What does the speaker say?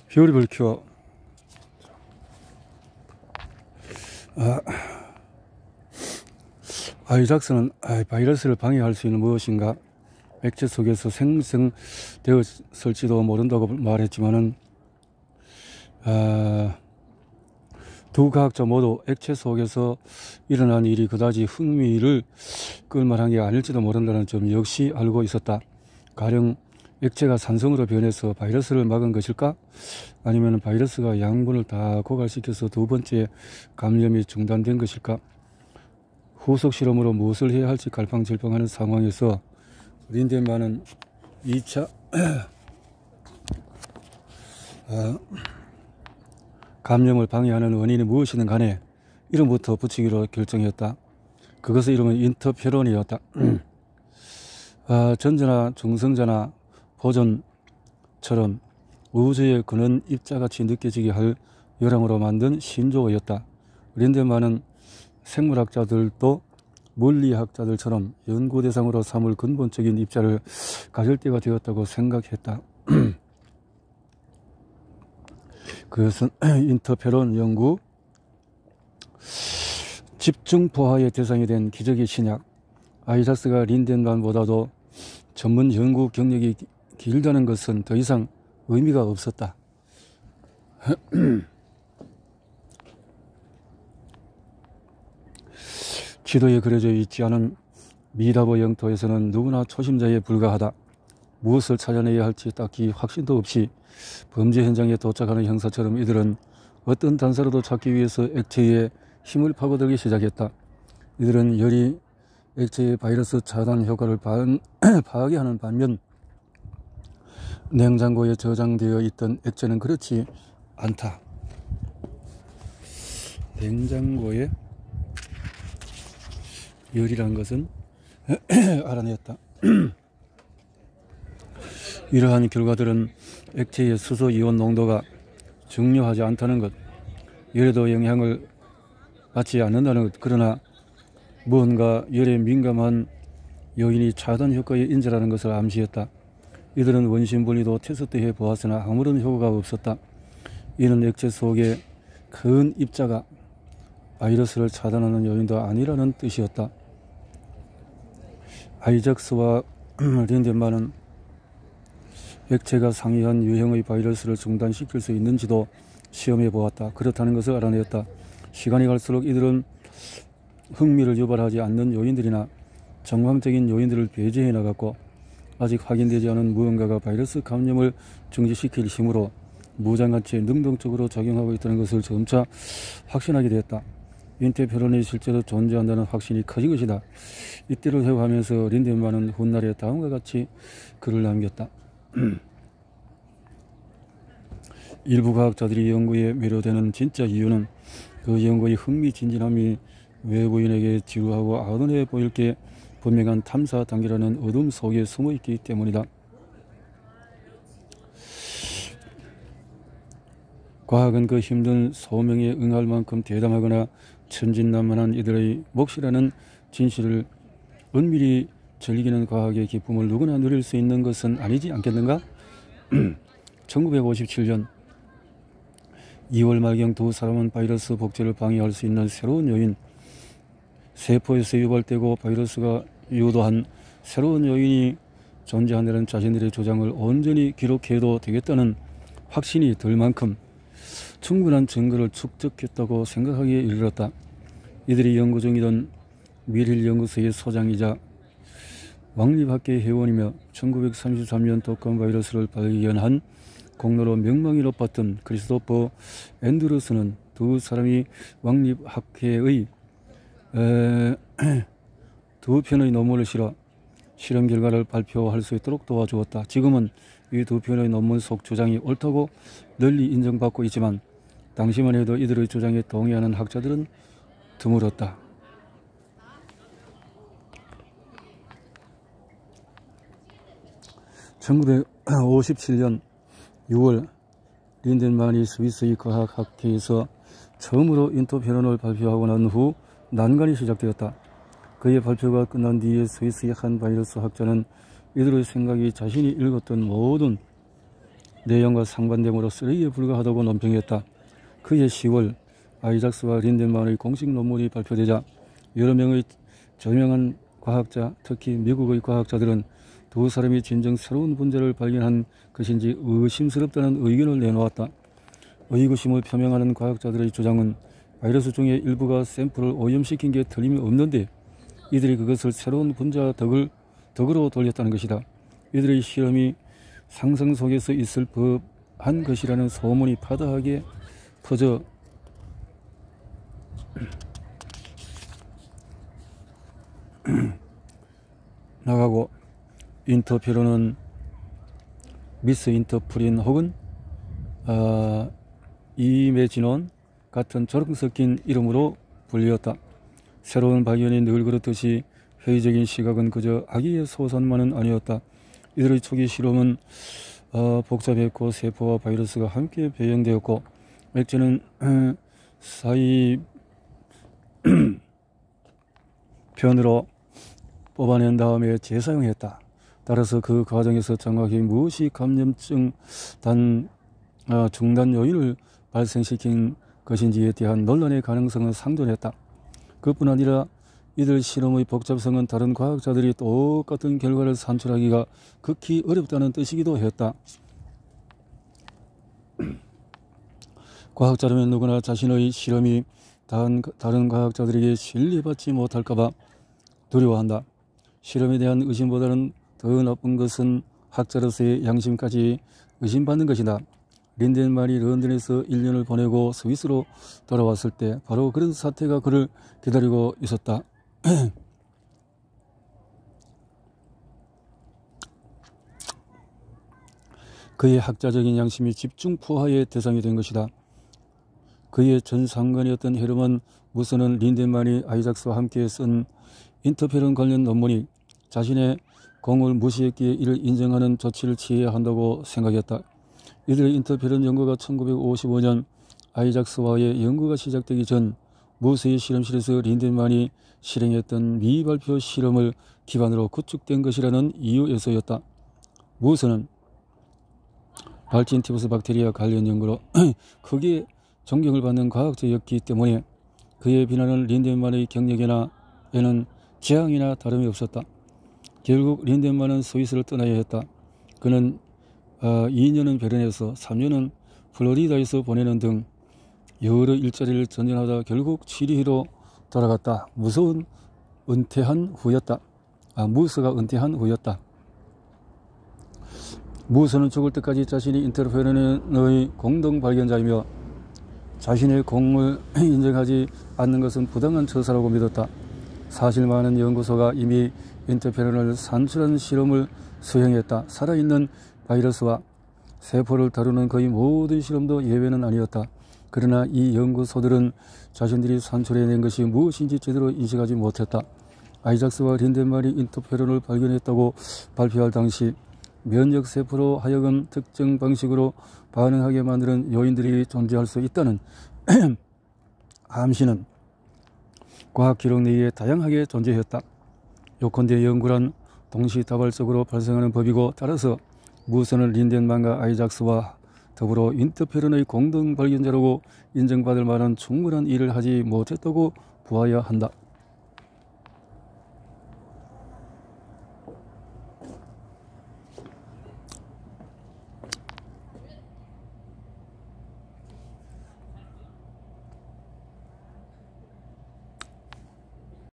별을 키워. 아이작스는 바이러스를 방해할 수 있는 무엇인가 액체 속에서 생성되었을지도 모른다고 말했지만은 두 과학자 모두 액체 속에서 일어난 일이 그다지 흥미를 끌만한 게 아닐지도 모른다는 점 역시 알고 있었다. 가령 액체가 산성으로 변해서 바이러스를 막은 것일까? 아니면 바이러스가 양분을 다 고갈시켜서 두 번째 감염이 중단된 것일까? 후속 실험으로 무엇을 해야 할지 갈팡질팡하는 상황에서 린덴만은 2차 감염을 방해하는 원인이 무엇이든 간에 이름부터 붙이기로 결정했다. 그것의 이름은 인터페론이었다. 전자나 중성자나 보존처럼 우주의 근원 입자같이 느껴지게 할 열함으로 만든 신조어였다. 린덴만은 생물학자들도 물리학자들처럼 연구 대상으로 삼을 근본적인 입자를 가질 때가 되었다고 생각했다. 그것은 인터페론 연구, 집중포화의 대상이 된 기적의 신약. 아이작스가 린덴만보다도 전문 연구 경력이 길다는 것은 더 이상 의미가 없었다. 지도에 그려져 있지 않은 미다보 영토에서는 누구나 초심자에 불과하다. 무엇을 찾아내야 할지 딱히 확신도 없이 범죄 현장에 도착하는 형사처럼 이들은 어떤 단서라도 찾기 위해서 액체에 힘을 파고들기 시작했다. 이들은 열이 액체의 바이러스 차단 효과를 파괴하는 반면 냉장고에 저장되어 있던 액체는 그렇지 않다. 냉장고에 열이란 것은 알아냈다. 이러한 결과들은 액체의 수소 이온 농도가 중요하지 않다는 것, 열에도 영향을 받지 않는다는 것, 그러나 무언가 열에 민감한 요인이 차단 효과의 인자라는 것을 암시했다. 이들은 원심 분리도 테스트해 보았으나 아무런 효과가 없었다. 이는 액체 속의 큰 입자가 바이러스를 차단하는 요인도 아니라는 뜻이었다. 아이작스와 린덴만은 액체가 상이한 유형의 바이러스를 중단시킬 수 있는지도 시험해 보았다. 그렇다는 것을 알아내었다. 시간이 갈수록 이들은 흥미를 유발하지 않는 요인들이나 정황적인 요인들을 배제해 나갔고 아직 확인되지 않은 무언가가 바이러스 감염을 중지시킬 힘으로 무장같이 능동적으로 작용하고 있다는 것을 점차 확신하게 되었다. 인터페론이 실제로 존재한다는 확신이 커진 것이다. 이때를 회고하면서 린덴만은 훗날에 다음과 같이 글을 남겼다. 일부 과학자들이 연구에 매료되는 진짜 이유는 그 연구의 흥미진진함이 외부인에게 지루하고 아둔해 보일 게 분명한 탐사 단계라는 어둠 속에 숨어있기 때문이다. 과학은 그 힘든 소명에 응할 만큼 대담하거나 천진난만한 이들의 몫이라는 진실을 은밀히 즐기는 과학의 기쁨을 누구나 누릴 수 있는 것은 아니지 않겠는가? 1957년 2월 말경 두 사람은 바이러스 복제를 방해할 수 있는 새로운 요인, 세포에서 유발되고 바이러스가 유도한 새로운 요인이 존재한다는 자신들의 주장을 온전히 기록해도 되겠다는 확신이 들 만큼 충분한 증거를 축적했다고 생각하기에 이르렀다. 이들이 연구 중이던 미릴 연구소의 소장이자 왕립학계 회원이며 1933년 독감 바이러스를 발견한 공로로 명망이 높았던 크리스토퍼 앤드루스는 두 사람이 왕립학회의 두 편의 논문을 실어 실험 결과를 발표할 수 있도록 도와주었다. 지금은 이 두 편의 논문 속 주장이 옳다고 널리 인정받고 있지만 당시만 해도 이들의 주장에 동의하는 학자들은 드물었다. (1957년 6월) 린덴만이 스위스의 과학학회에서 처음으로 인터페론을 발표하고 난 후 난관이 시작되었다. 그의 발표가 끝난 뒤에 스위스의 한 바이러스 학자는 이들의 생각이 자신이 읽었던 모든 내용과 상반되므로 쓰레기에 불과하다고 논평했다. 그해 10월 아이작스와 린덴만의 공식 논문이 발표되자 여러 명의 저명한 과학자, 특히 미국의 과학자들은 두 사람이 진정 새로운 분자를 발견한 것인지 의심스럽다는 의견을 내놓았다. 의구심을 표명하는 과학자들의 주장은 바이러스 중에 일부가 샘플을 오염시킨 게 틀림이 없는데 이들이 그것을 새로운 분자 덕으로 돌렸다는 것이다. 이들의 실험이 상상 속에서 있을 법한 것이라는 소문이 파다하게 퍼져 나가고 인터페론은 미스인터프린 혹은 이메지논 같은 조롱 섞인 이름으로 불리었다. 새로운 발견이 늘 그렇듯이 회의적인 시각은 그저 악의의 소산만은 아니었다. 이들의 초기 실험은 복잡했고 세포와 바이러스가 함께 배양되었고 맥주는 사이 편으로 뽑아낸 다음에 재사용했다. 따라서 그 과정에서 정확히 무엇이 감염증 중단 요인을 발생시킨 것인지에 대한 논란의 가능성은 상존했다. 그뿐 아니라 이들 실험의 복잡성은 다른 과학자들이 똑같은 결과를 산출하기가 극히 어렵다는 뜻이기도 했다. 과학자라면 누구나 자신의 실험이 다른 과학자들에게 신뢰받지 못할까봐 두려워한다. 실험에 대한 의심보다는 더 나쁜 것은 학자로서의 양심까지 의심받는 것이다. 린덴만이 런던에서 1년을 보내고 스위스로 돌아왔을 때 바로 그런 사태가 그를 기다리고 있었다. 그의 학자적인 양심이 집중 포화의 대상이 된 것이다. 그의 전 상관이었던 헤르만 무서는 린덴만이 아이작스와 함께 쓴 인터페론 관련 논문이 자신의 공을 무시했기에 이를 인정하는 조치를 취해야 한다고 생각했다. 이들의 인터페론 연구가 1955년 아이작스와의 연구가 시작되기 전 무스의 실험실에서 린덴만이 실행했던 미발표 실험을 기반으로 구축된 것이라는 이유에서였다. 무스는 발진티푸스 박테리아 관련 연구로 크게 존경을 받는 과학자였기 때문에 그의 비난은 린덴만의 경력에는 재앙이나 다름이 없었다. 결국 린덴만은 스위스를 떠나야 했다. 그는 2년은 베른에서 3년은 플로리다에서 보내는 등 여러 일자리를 전전하다 결국 취리히로 돌아갔다. 무스가 은퇴한 후였다. 무스는 죽을 때까지 자신이 인터페론의 공동 발견자이며 자신의 공을 인정하지 않는 것은 부당한 처사라고 믿었다. 사실 많은 연구소가 이미 인터페론을 산출한 실험을 수행했다. 살아있는 바이러스와 세포를 다루는 거의 모든 실험도 예외는 아니었다. 그러나 이 연구소들은 자신들이 산출해낸 것이 무엇인지 제대로 인식하지 못했다. 아이작스와 린덴만이 인터페론을 발견했다고 발표할 당시 면역세포로 하여금 특정 방식으로 반응하게 만드는 요인들이 존재할 수 있다는 암시는 과학 기록 내에 다양하게 존재했다. 요컨대 연구란 동시다발적으로 발생하는 법이고 따라서 무스는 린덴만과 아이작스와 더불어 인터페론의 공동 발견자라고 인정받을 만한 충분한 일을 하지 못했다고 보아야 한다.